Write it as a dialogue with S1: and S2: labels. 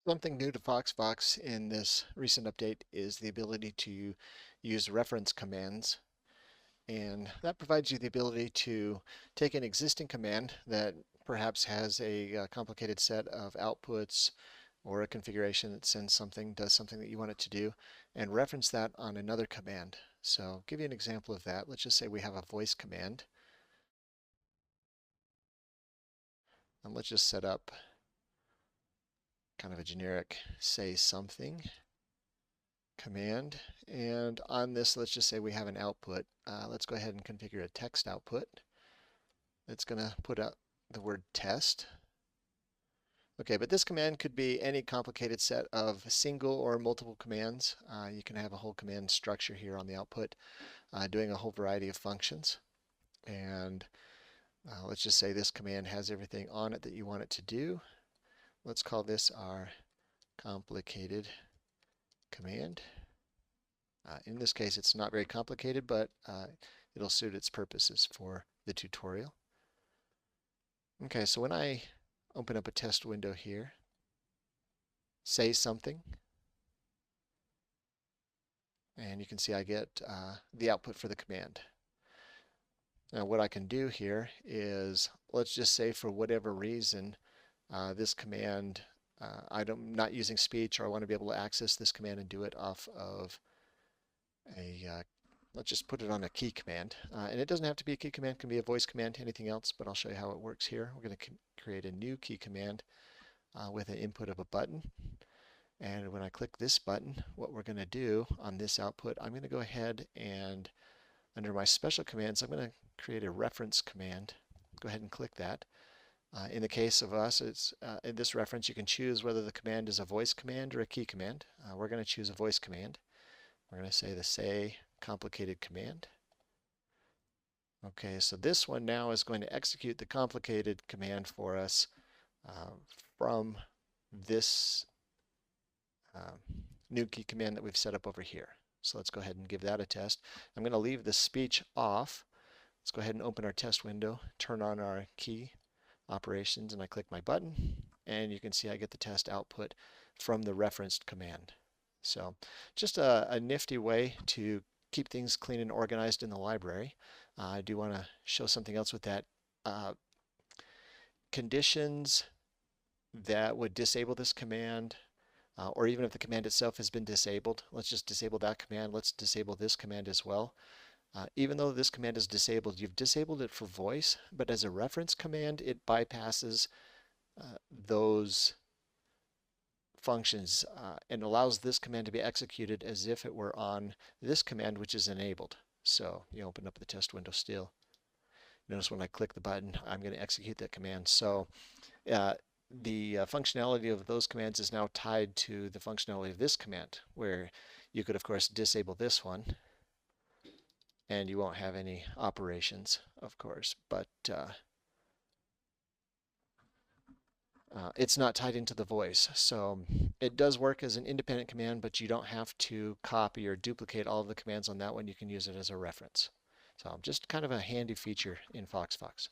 S1: Something new to FoxVox in this recent update is the ability to use reference commands. And that provides you the ability to take an existing command that perhaps has a complicated set of outputs or a configuration that sends something, does something that you want it to do, and reference that on another command. So I'll give you an example of that. Let's just say we have a voice command. And let's just set up kind of a generic say something command. And on this, let's just say we have an output. Let's go ahead and configure a text output. It's going to put out the word test. Okay, but this command could be any complicated set of single or multiple commands. You can have a whole command structure here on the output, doing a whole variety of functions. And let's just say this command has everything on it that you want it to do. Let's call this our complicated command. In this case, it's not very complicated, but it'll suit its purposes for the tutorial. Okay, so when I open up a test window here, say something, and you can see I get the output for the command. Now what I can do here is, let's just say for whatever reason, this command, I'm not using speech, or I want to be able to access this command and do it off of let's just put it on a key command. And it doesn't have to be a key command, it can be a voice command, anything else, but I'll show you how it works here. We're going to create a new key command with an input of a button. And when I click this button, what we're going to do on this output, I'm going to go ahead and under my special commands, I'm going to create a reference command. Go ahead and click that. In the case of us, it's in this reference, you can choose whether the command is a voice command or a key command. We're going to choose a voice command. We're going to say the say complicated command. Okay, so this one now is going to execute the complicated command for us from this new key command that we've set up over here. So let's go ahead and give that a test. I'm going to leave the speech off. Let's go ahead and open our test window, turn on our key operations, and I click my button, and you can see I get the test output from the referenced command. So just a nifty way to keep things clean and organized in the library. I do want to show something else with that. Conditions that would disable this command, or even if the command itself has been disabled, let's just disable that command. Let's disable this command as well. Even though this command is disabled, you've disabled it for voice, but as a reference command, it bypasses those functions and allows this command to be executed as if it were on this command, which is enabled. So you open up the test window still. Notice when I click the button, I'm going to execute that command. So the functionality of those commands is now tied to the functionality of this command, where you could, of course, disable this one, and you won't have any operations, of course, but it's not tied into the voice. So it does work as an independent command, but you don't have to copy or duplicate all of the commands on that one. You can use it as a reference. So just kind of a handy feature in FoxVox.